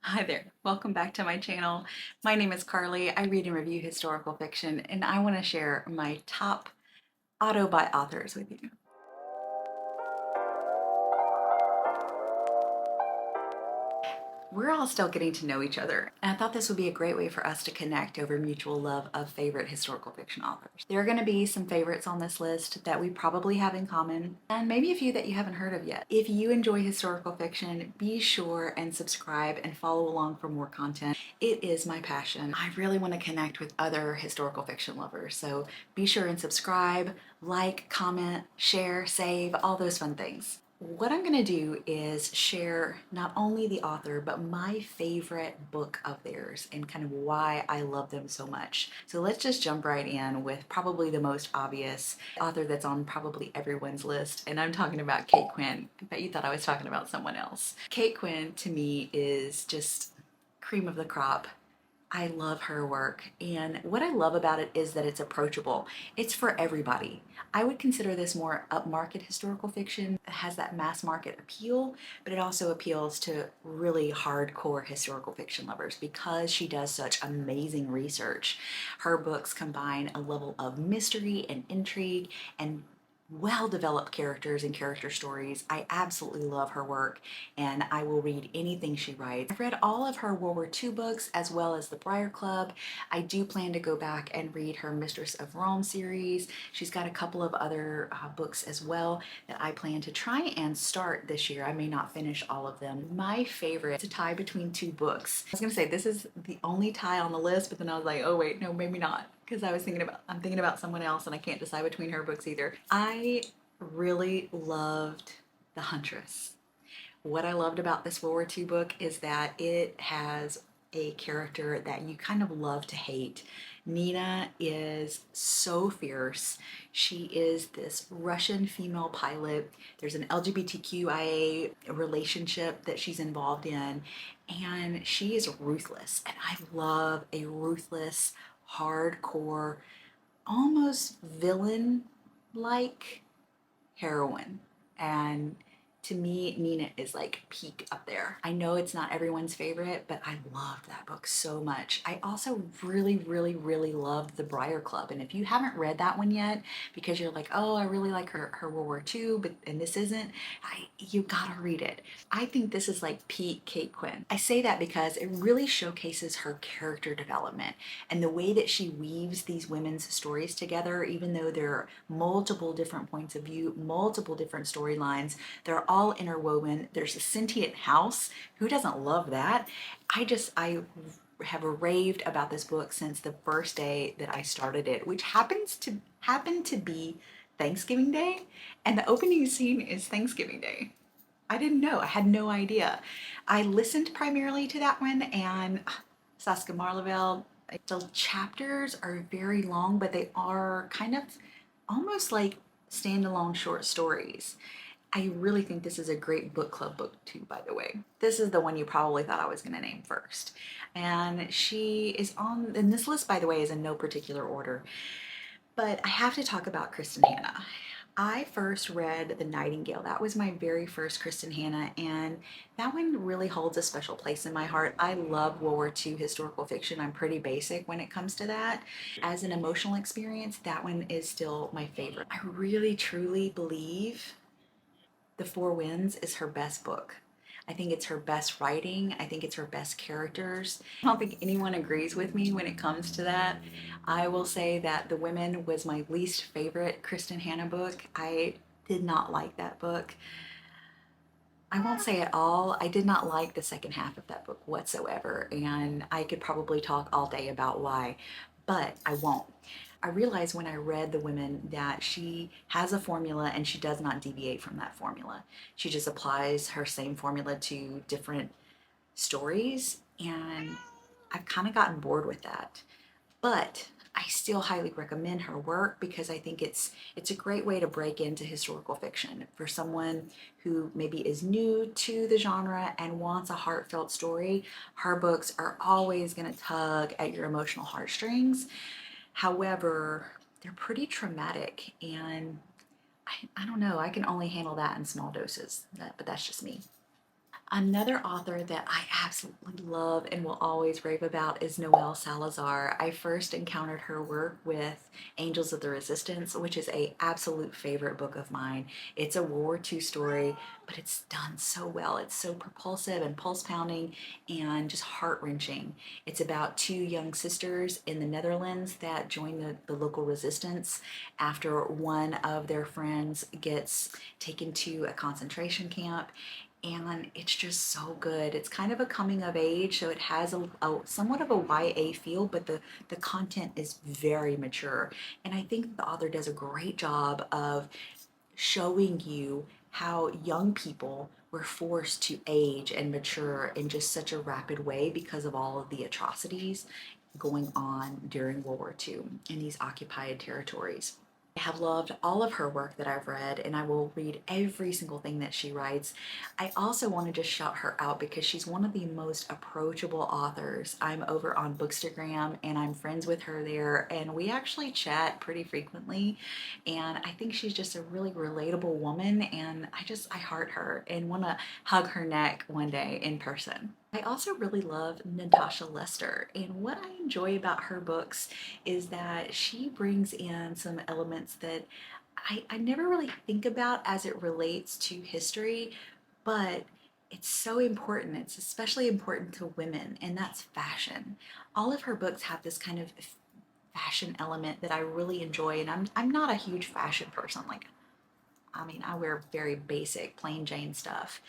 Hi there, welcome back to my channel. My name is Carly. I read and review historical fiction, and I want to share my top auto by authors with you. We're all still getting to know each other, and I thought this would be a great way for us to connect over mutual love of favorite historical fiction authors. There are going to be some favorites on this list that we probably have in common, and maybe a few that you haven't heard of yet. If you enjoy historical fiction, be sure and subscribe and follow along for more content. It is my passion. I really want to connect with other historical fiction lovers, so be sure and subscribe, like, comment, share, save, all those fun things. What I'm going to do is share not only the author, but my favorite book of theirs and kind of why I love them so much. So let's just jump right in with probably the most obvious author that's on probably everyone's list, and I'm talking about Kate Quinn. I bet you thought I was talking about someone else. Kate Quinn, to me, is just cream of the crop. I love her work, and what I love about it is that it's approachable. It's for everybody. I would consider this more upmarket historical fiction. It has that mass market appeal, but it also appeals to really hardcore historical fiction lovers because she does such amazing research. Her books combine a level of mystery and intrigue and well-developed characters and character stories. I absolutely love her work, and I will read anything she writes. I've read all of her World War II books as well as the Briar Club. I do plan to go back and read her Mistress of Rome series. She's got a couple of other books as well that I plan to try and start this year. I may not finish all of them. My favorite is a tie between two books. I was gonna say this is the only tie on the list, but then I was like, oh wait, no, maybe not, because I'm thinking about someone else and I can't decide between her books either. I really loved The Huntress. What I loved about this World War II book is that it has a character that you kind of love to hate. Nina is so fierce. She is this Russian female pilot. There's an LGBTQIA relationship that she's involved in, and she is ruthless. And I love a ruthless, hardcore, almost villain like heroine. And to me, Nina is like peak up there. I know it's not everyone's favorite, but I loved that book so much. I also really loved The Briar Club. And if you haven't read that one yet, because you're like, oh, I really like her World War II, and this isn't, you gotta read it. I think this is like peak Kate Quinn. I say that because it really showcases her character development and the way that she weaves these women's stories together, even though there are multiple different points of view, multiple different storylines. They're all interwoven. There's a sentient house. Who doesn't love that? I have raved about this book since the first day that I started it, which happen to be Thanksgiving Day, and the opening scene is Thanksgiving Day. I didn't know. I had no idea. I listened primarily to that one, and Saskia Marleveld. The chapters are very long, but they are kind of almost like standalone short stories. I really think this is a great book club book too, by the way. This is the one you probably thought I was going to name first. And she is on, and this list, by the way, is in no particular order. But I have to talk about Kristin Hannah. I first read The Nightingale. That was my very first Kristin Hannah, and that one really holds a special place in my heart. I love World War II historical fiction. I'm pretty basic when it comes to that. As an emotional experience, that one is still my favorite. I really truly believe The Four Winds is her best book. I think it's her best writing. I think it's her best characters. I don't think anyone agrees with me when it comes to that. I will say that The Women was my least favorite Kristin Hannah book. I did not like that book. I won't say at all. I did not like the second half of that book whatsoever, and I could probably talk all day about why, but I won't. I realized when I read The Women that she has a formula and she does not deviate from that formula. She just applies her same formula to different stories, and I've kind of gotten bored with that. But I still highly recommend her work because I think it's a great way to break into historical fiction for someone who maybe is new to the genre and wants a heartfelt story. Her books are always going to tug at your emotional heartstrings. However, they're pretty traumatic, and I don't know, I can only handle that in small doses, but that's just me. Another author that I absolutely love and will always rave about is Noelle Salazar. I first encountered her work with Angels of the Resistance, which is a absolute favorite book of mine. It's a World War II story, but it's done so well. It's so propulsive and pulse pounding and just heart-wrenching. It's about two young sisters in the Netherlands that join the local resistance after one of their friends gets taken to a concentration camp, and it's just so good. It's kind of a coming of age, so it has a somewhat of a YA feel, but the content is very mature. And I think the author does a great job of showing you how young people were forced to age and mature in just such a rapid way because of all of the atrocities going on during World War II in these occupied territories. I have loved all of her work that I've read, and I will read every single thing that she writes. I also want to just shout her out because she's one of the most approachable authors. I'm over on Bookstagram and I'm friends with her there, and we actually chat pretty frequently. And I think she's just a really relatable woman, and I heart her and want to hug her neck one day in person. I also really love Natasha Lester, and what I enjoy about her books is that she brings in some elements that I never really think about as it relates to history, but it's so important. It's especially important to women, and that's fashion. All of her books have this kind of fashion element that I really enjoy, and I'm not a huge fashion person. Like, I mean, I wear very basic, plain Jane stuff.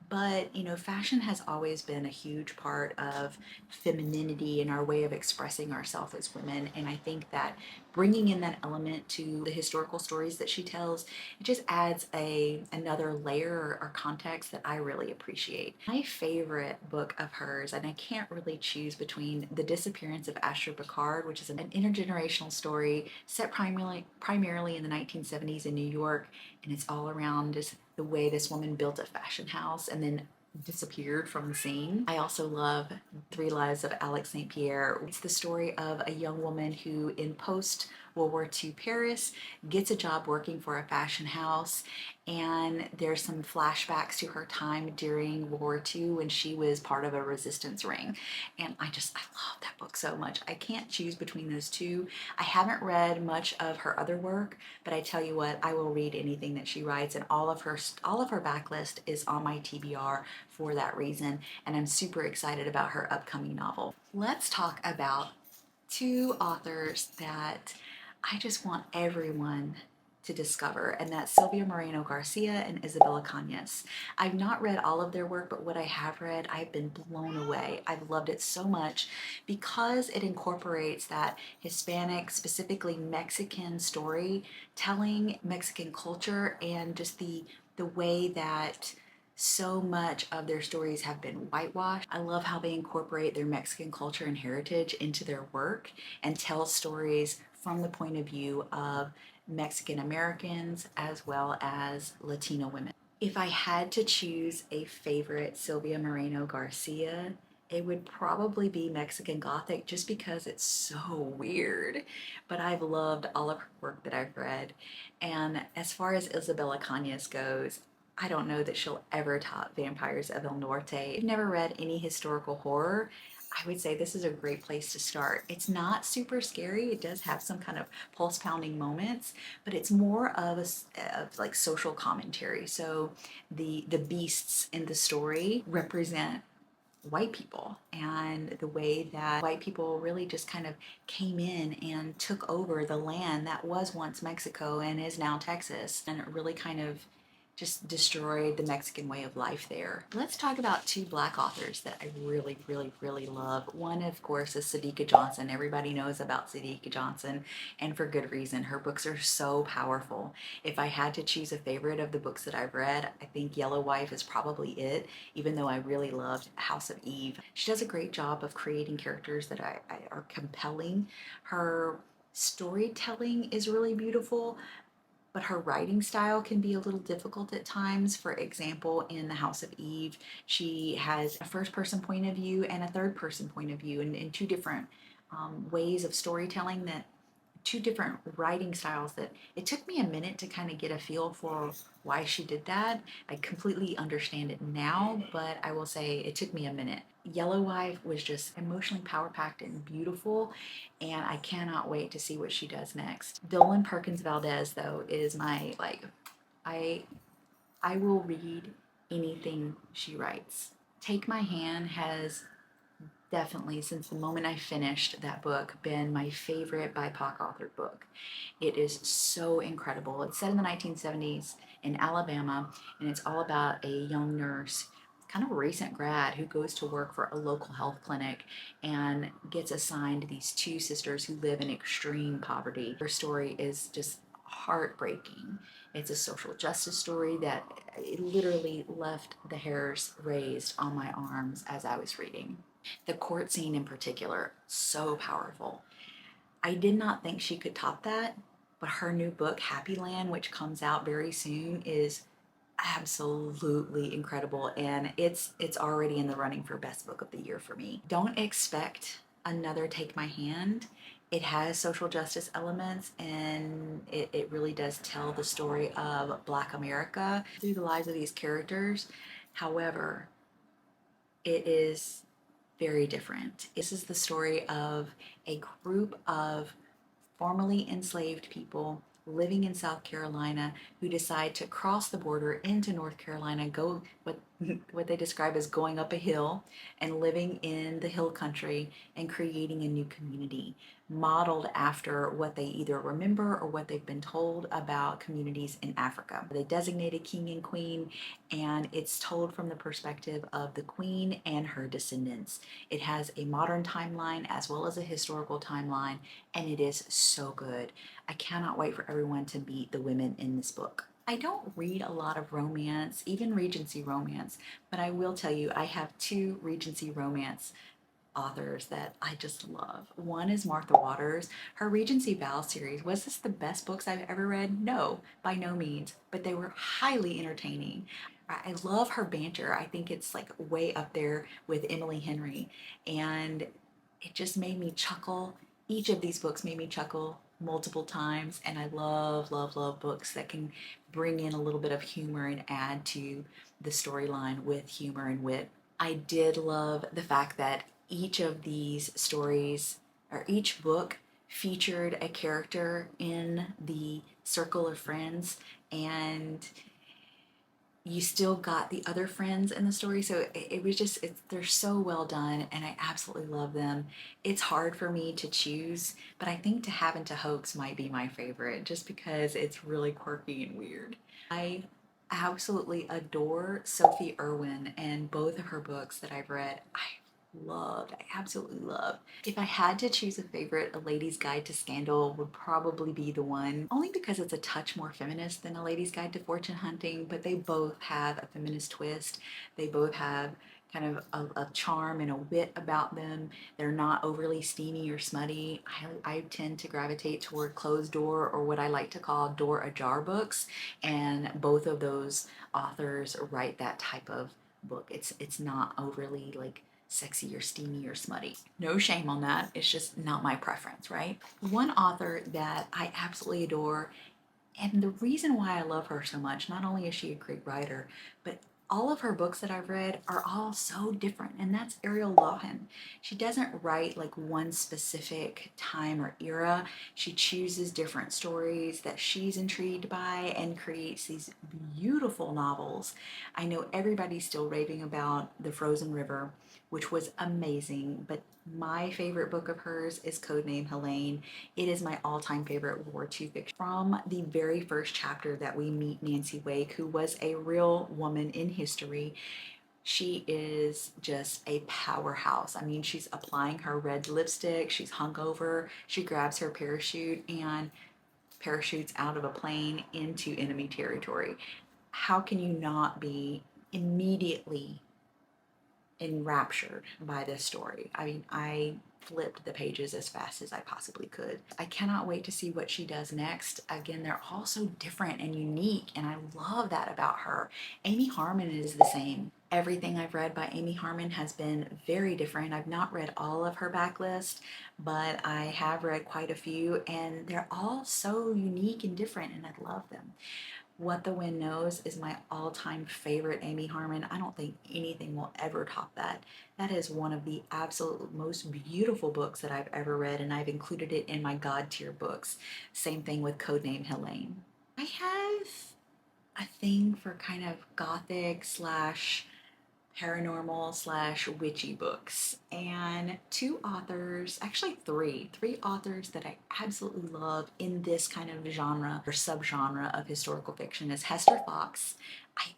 But, fashion has always been a huge part of femininity and our way of expressing ourselves as women. And I think that bringing in that element to the historical stories that she tells, it just adds another layer or context that I really appreciate. My favorite book of hers, and I can't really choose between The Disappearance of Asher Picard, which is an intergenerational story set primarily in the 1970s in New York, and it's all around just the way this woman built a fashion house and then disappeared from the scene. I also love Three Lives of Alex St. Pierre. It's the story of a young woman who, in post World War II Paris, gets a job working for a fashion house, and there's some flashbacks to her time during World War II when she was part of a resistance ring. And I love that book so much. I can't choose between those two. I haven't read much of her other work, but I tell you what, I will read anything that she writes, and all of her backlist is on my TBR for that reason, and I'm super excited about her upcoming novel. Let's talk about two authors that I just want everyone to discover, and that's Silvia Moreno-Garcia and Isabel Cañas. I've not read all of their work, but what I have read, I've been blown away. I've loved it so much because it incorporates that Hispanic, specifically Mexican story, telling Mexican culture, and just the way that so much of their stories have been whitewashed. I love how they incorporate their Mexican culture and heritage into their work and tell stories from the point of view of Mexican Americans as well as Latino women. If I had to choose a favorite Silvia Moreno Garcia, it would probably be Mexican Gothic just because it's so weird. But I've loved all of her work that I've read. And as far as Isabela Cañas goes, I don't know that she'll ever top Vampires of El Norte. If you've never read any historical horror, I would say this is a great place to start. It's not super scary. It does have some kind of pulse pounding moments, but it's more of of like social commentary. So the beasts in the story represent white people, and the way that white people really just kind of came in and took over the land that was once Mexico and is now Texas, and it really kind of just destroyed the Mexican way of life there. Let's talk about two Black authors that I really, really, really love. One, of course, is Sadeqa Johnson. Everybody knows about Sadeqa Johnson, and for good reason. Her books are so powerful. If I had to choose a favorite of the books that I've read, I think Yellow Wife is probably it, even though I really loved House of Eve. She does a great job of creating characters that are compelling. Her storytelling is really beautiful, but her writing style can be a little difficult at times. For example, in The House of Eve, she has a first person point of view and a third person point of view, and two different ways of storytelling that two different writing styles that it took me a minute to kind of get a feel for why she did that. I completely understand it now, but I will say it took me a minute. Yellow Wife was just emotionally power packed and beautiful, and I cannot wait to see what she does next. Dolen Perkins-Valdez, though, is my I I will read anything she writes. Take My Hand has definitely, since the moment I finished that book, been my favorite BIPOC authored book. It is so incredible. It's set in the 1970s in Alabama, and it's all about a young nurse, kind of a recent grad, who goes to work for a local health clinic and gets assigned these two sisters who live in extreme poverty. Her story is just heartbreaking. It's a social justice story that it literally left the hairs raised on my arms as I was reading. The court scene in particular, so powerful. I did not think she could top that, but her new book, Happy Land, which comes out very soon, is absolutely incredible, and it's already in the running for best book of the year for me. Don't expect another Take My Hand. It has social justice elements, and it really does tell the story of Black America through the lives of these characters. However, it is very different. This is the story of a group of formerly enslaved people living in South Carolina who decide to cross the border into North Carolina, go what they describe as going up a hill and living in the hill country and creating a new community modeled after what they either remember or what they've been told about communities in Africa. They designate a king and queen, and it's told from the perspective of the queen and her descendants. It has a modern timeline as well as a historical timeline, and it is so good. I cannot wait for everyone to meet the women in this book. I don't read a lot of romance, even Regency romance, but I will tell you I have two Regency romance authors that I just love. One is Martha Waters. Her Regency Vows series, was this the best books I've ever read? No, by no means, but they were highly entertaining. I love her banter. I think it's like way up there with Emily Henry, and it just made me chuckle. Each of these books made me chuckle multiple times, and I love, love, love books that can bring in a little bit of humor and add to the storyline with humor and wit. I did love the fact that each of these stories, or each book, featured a character in the circle of friends, and you still got the other friends in the story. So it was just, they're so well done, and I absolutely love them. It's hard for me to choose, but I think To Have and To Hoax might be my favorite just because it's really quirky and weird. I absolutely adore Sophie Irwin, and both of her books that I've read, I absolutely loved. If I had to choose a favorite, A Lady's Guide to Scandal would probably be the one, only because it's a touch more feminist than A Lady's Guide to Fortune Hunting, but they both have a feminist twist. They both have kind of a charm and a wit about them. They're not overly steamy or smutty. I tend to gravitate toward closed door, or what I like to call door ajar books, and both of those authors write that type of book. It's not overly like sexy or steamy or smutty. No shame on that. It's just not my preference, right? One author that I absolutely adore, and the reason why I love her so much, not only is she a great writer, but all of her books that I've read are all so different, and that's Ariel Lawhon. She doesn't write like one specific time or era. She chooses different stories that she's intrigued by and creates these beautiful novels. I know everybody's still raving about The Frozen River, which was amazing, but my favorite book of hers is Codename Helene. It is my all-time favorite World War II fiction. From the very first chapter that we meet Nancy Wake, who was a real woman in history, she is just a powerhouse. I mean, she's applying her red lipstick, she's hungover, she grabs her parachute and parachutes out of a plane into enemy territory. How can you not be immediately enraptured by this story? I mean, I flipped the pages as fast as I possibly could. I cannot wait to see what she does next. Again, they're all so different and unique, and I love that about her. Amy Harmon is the same. Everything I've read by Amy Harmon has been very different. I've not read all of her backlist, but I have read quite a few, and they're all so unique and different, and I love them. What the Wind Knows is my all-time favorite Amy Harmon. I don't think anything will ever top that. That is one of the absolute most beautiful books that I've ever read, and I've included it in my God tier books. Same thing with Codename Helene. I have a thing for kind of gothic slash paranormal slash witchy books, and two authors, actually three authors that I absolutely love in this kind of genre or subgenre of historical fiction is Hester Fox. I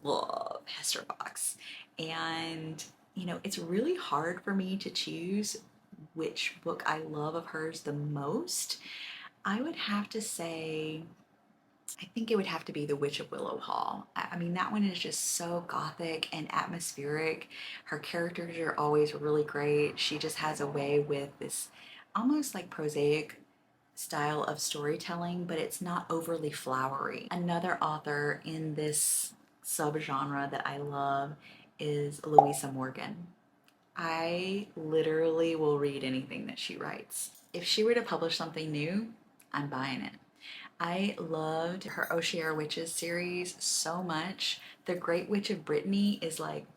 love Hester Fox, and it's really hard for me to choose which book I love of hers the most. I would have to say, I think it would have to be The Witch of Willow Hall. I mean, that one is just so gothic and atmospheric. Her characters are always really great. She just has a way with this almost like prosaic style of storytelling, but it's not overly flowery. Another author in this subgenre that I love is Louisa Morgan. I literally will read anything that she writes. If she were to publish something new, I'm buying it. I loved her Oshier Witches series so much. The Great Witch of Brittany is like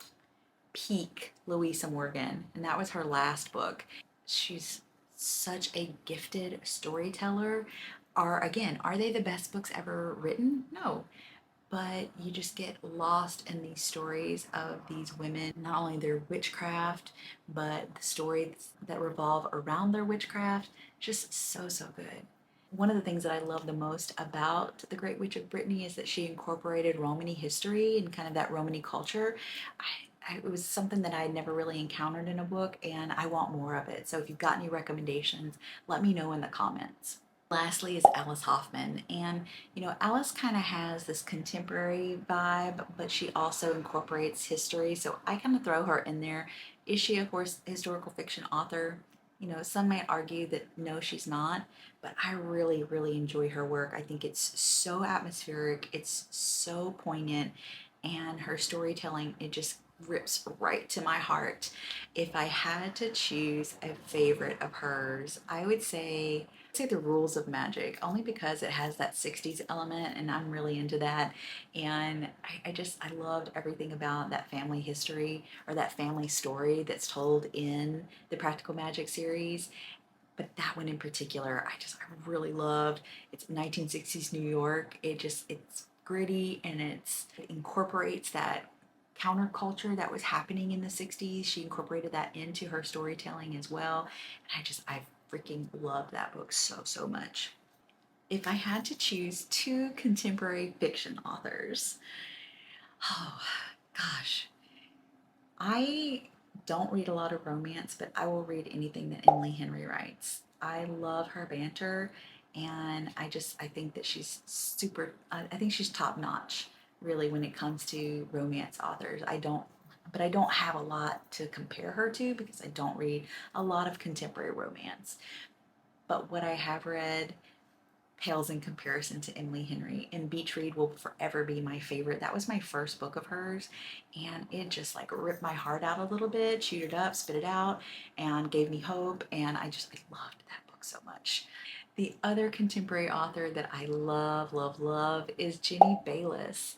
peak Louisa Morgan, and that was her last book. She's such a gifted storyteller. Are they the best books ever written? No. But you just get lost in these stories of these women, not only their witchcraft, but the stories that revolve around their witchcraft. Just so, so good. One of the things that I love the most about The Great Witch of Brittany is that she incorporated Romany history and kind of that Romany culture. It was something that I had never really encountered in a book, and I want more of it. So if you've got any recommendations, let me know in the comments. Lastly is Alice Hoffman, and Alice kind of has this contemporary vibe, but she also incorporates history, so I kind of throw her in there. Is she a historical fiction author? Some might argue that no, she's not, but I really, really enjoy her work. I think it's so atmospheric, it's so poignant, and her storytelling, it just rips right to my heart. If I had to choose a favorite of hers, I would say The Rules of Magic, only because it has that 60s element, and I'm really into that. And I loved everything about that family history, or that family story that's told in the Practical Magic series. But that one in particular, I really loved. It's 1960s New York. It's gritty, and it incorporates that counterculture that was happening in the 60s. She incorporated that into her storytelling as well. And I freaking love that book so, so much. If I had to choose two contemporary fiction authors, oh gosh, I don't read a lot of romance, but I will read anything that Emily Henry writes. I love her banter, and I think that she's super, I think she's top notch, really, when it comes to romance authors. But I don't have a lot to compare her to because I don't read a lot of contemporary romance. But what I have read pales in comparison to Emily Henry, and Beach Read will forever be my favorite. That was my first book of hers, and it just like ripped my heart out a little bit, chewed it up, spit it out, and gave me hope, and I loved that book so much. The other contemporary author that I love, love, love is Jenny Bayliss.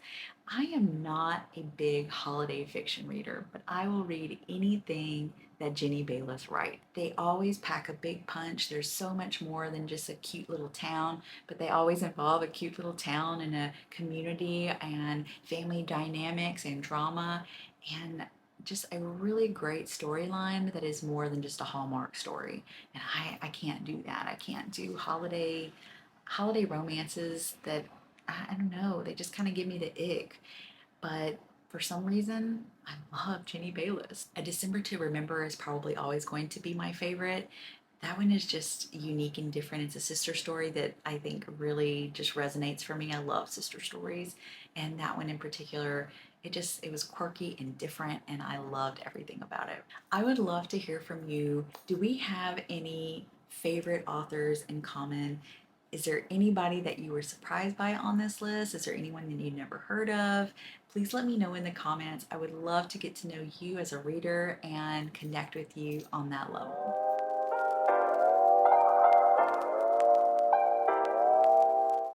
I am not a big holiday fiction reader, but I will read anything that Jenny Bayliss writes. They always pack a big punch. There's so much more than just a cute little town, but they always involve a cute little town and a community and family dynamics and drama, and just a really great storyline that is more than just a Hallmark story. And I can't do that. I can't do holiday romances that I don't know, they just kind of give me the ick. But for some reason, I love Jenny Bayliss. A December to Remember is probably always going to be my favorite. That one is just unique and different. It's a sister story that I think really just resonates for me. I love sister stories, and that one in particular, it was quirky and different, and I loved everything about it. I would love to hear from you. Do we have any favorite authors in common? Is there anybody that you were surprised by on this list? Is there anyone that you never heard of? Please let me know in the comments. I would love to get to know you as a reader and connect with you on that level.